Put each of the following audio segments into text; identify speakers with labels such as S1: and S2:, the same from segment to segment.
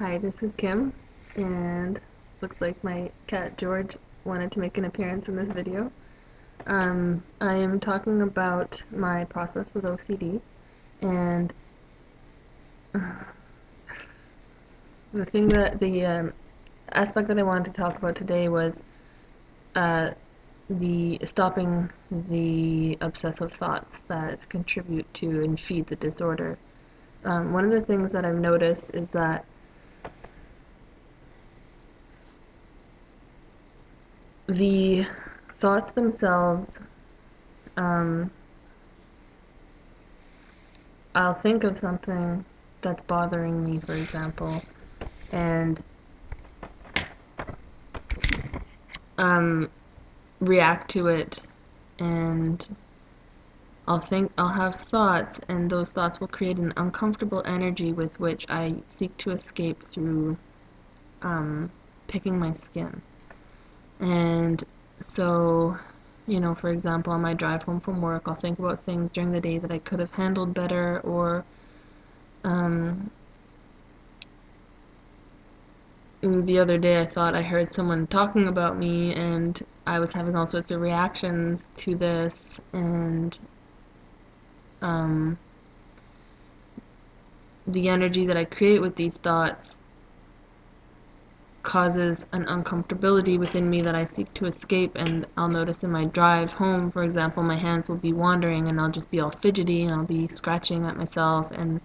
S1: Hi, this is Kim, and looks like my cat George wanted to make an appearance in this video. I am talking about my process with OCD, and the aspect that I wanted to talk about today was the stopping the obsessive thoughts that contribute to and feed the disorder. One of the things that I've noticed is that the thoughts themselves, I'll think of something that's bothering me, for example, and react to it, and I'll have thoughts, and those thoughts will create an uncomfortable energy with which I seek to escape through picking my skin. And so, for example, on my drive home from work, I'll think about things during the day that I could have handled better, or the other day I thought I heard someone talking about me, and I was having all sorts of reactions to this, and the energy that I create with these thoughts causes an uncomfortability within me that I seek to escape. And I'll notice in my drive home, for example, my hands will be wandering, and I'll just be all fidgety, and I'll be scratching at myself and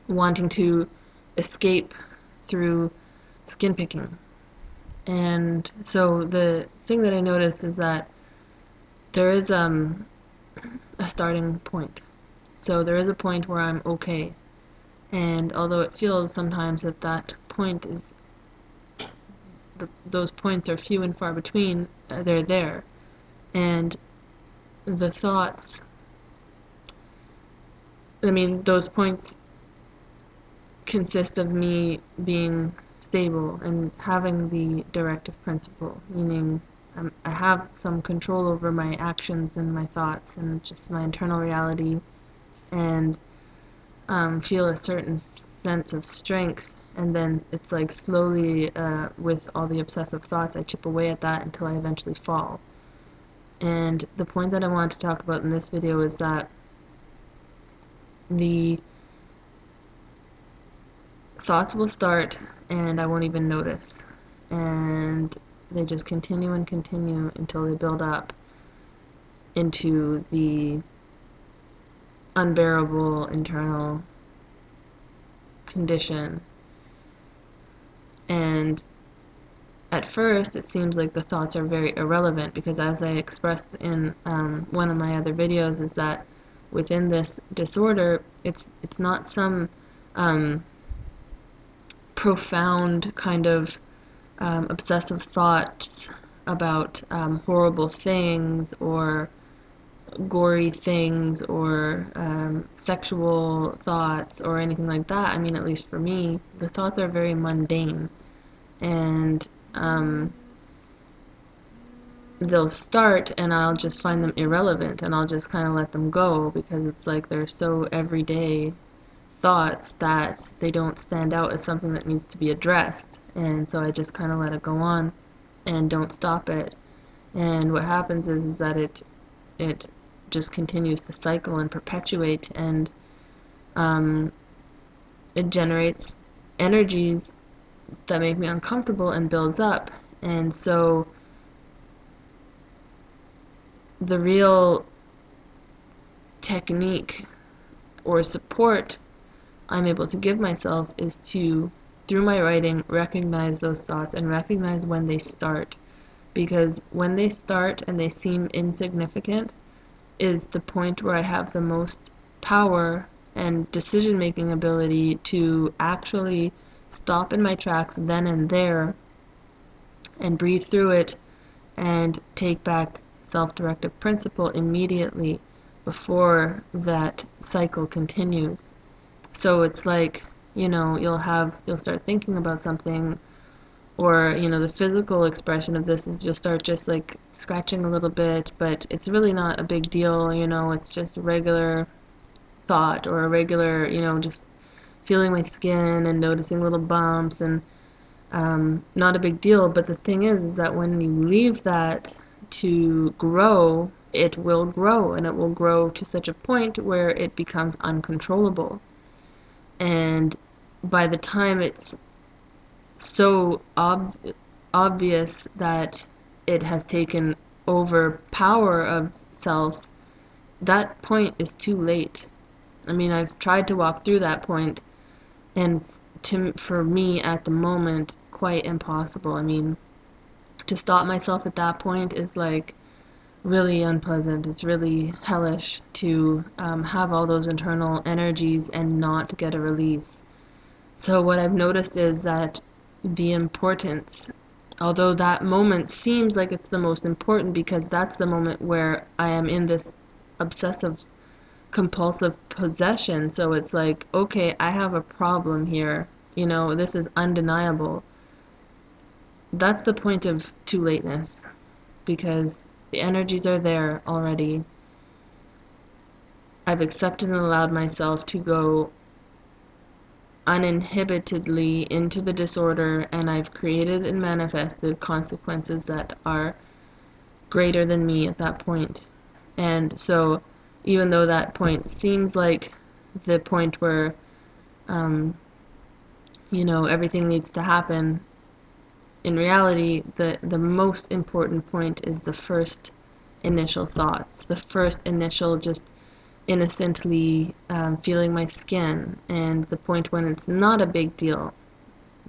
S1: wanting to escape through skin picking. And so the thing that I noticed is that there is a starting point. So there is a point where I'm okay, and although it feels sometimes that that point is those points are few and far between, they're there. And the thoughts, those points consist of me being stable and having the directive principle, meaning I have some control over my actions and my thoughts and just my internal reality, and feel a certain sense of strength. And then it's like slowly, with all the obsessive thoughts, I chip away at that until I eventually fall. And the point that I want to talk about in this video is that the thoughts will start and I won't even notice, and they just continue and continue until they build up into the unbearable internal condition. And at first it seems like the thoughts are very irrelevant, because as I expressed in one of my other videos, is that within this disorder, it's not some profound kind of obsessive thoughts about horrible things or gory things or sexual thoughts or anything like that. At least for me, the thoughts are very mundane, and they'll start and I'll just find them irrelevant, and I'll just kind of let them go, because it's like they're so everyday thoughts that they don't stand out as something that needs to be addressed. And so I just kind of let it go on and don't stop it. And what happens is that it just continues to cycle and perpetuate, and it generates energies that make me uncomfortable and builds up. And so the real technique or support I'm able to give myself is to, through my writing, recognize those thoughts and recognize when they start. Because when they start and they seem insignificant is the point where I have the most power and decision-making ability to actually stop in my tracks then and there and breathe through it and take back self-directive principle immediately before that cycle continues. So it's like, you'll start thinking about something, or the physical expression of this is you'll start just like scratching a little bit, but it's really not a big deal. It's just a regular thought or a regular, just feeling my skin and noticing little bumps and not a big deal. But the thing is that when you leave that to grow, it will grow, and it will grow to such a point where it becomes uncontrollable. And by the time it's so obvious that it has taken over power of self, that point is too late. I mean, I've tried to walk through that point, and for me at the moment, quite impossible. I mean, to stop myself at that point is like really unpleasant. It's really hellish to have all those internal energies and not get a release. So what I've noticed is that the importance, although that moment seems like it's the most important because that's the moment where I am in this obsessive compulsive possession, so it's like, okay, I have a problem here, this is undeniable. That's the point of too-late-ness, because the energies are there already. I've accepted and allowed myself to go uninhibitedly into the disorder, and I've created and manifested consequences that are greater than me at that point. And so even though that point seems like the point where everything needs to happen, in reality the most important point is the first initial thoughts, the first initial just innocently feeling my skin, and the point when it's not a big deal.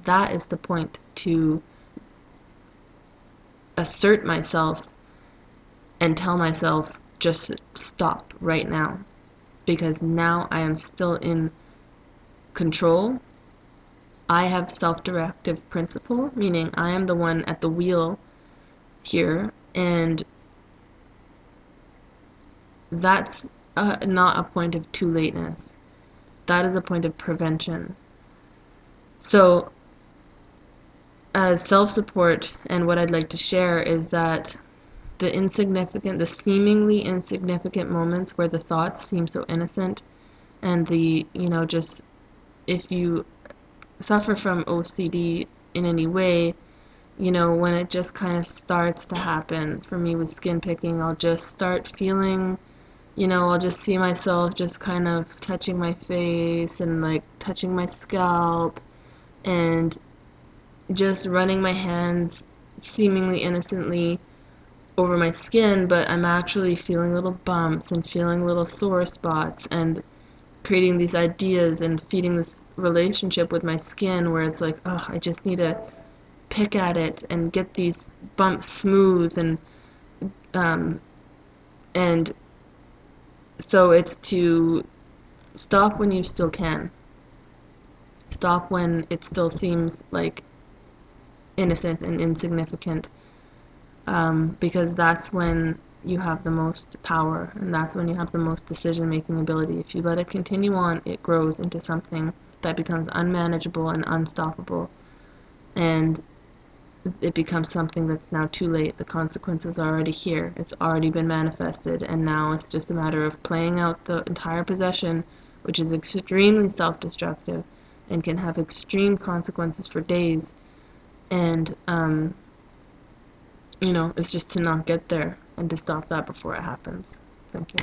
S1: That is the point to assert myself and tell myself, just stop right now, because now I am still in control. I have self-directive principle, meaning I am the one at the wheel here, and that's not a point of too-lateness. That is a point of prevention. So as self-support, and what I'd like to share is that the seemingly insignificant moments where the thoughts seem so innocent, and just if you suffer from OCD in any way, when it just kind of starts to happen, for me with skin picking, I'll just start feeling, I'll just see myself just kind of touching my face and like touching my scalp and just running my hands seemingly innocently over my skin, but I'm actually feeling little bumps and feeling little sore spots and creating these ideas and feeding this relationship with my skin where it's like, oh, I just need to pick at it and get these bumps smooth, and so it's to stop when you still can. Stop when it still seems like innocent and insignificant, because that's when you have the most power, and that's when you have the most decision-making ability. If you let it continue on, it grows into something that becomes unmanageable and unstoppable, and it becomes something that's now too late. The consequences are already here. It's already been manifested, and now it's just a matter of playing out the entire possession, which is extremely self-destructive and can have extreme consequences for days. And it's just to not get there and to stop that before it happens. Thank you.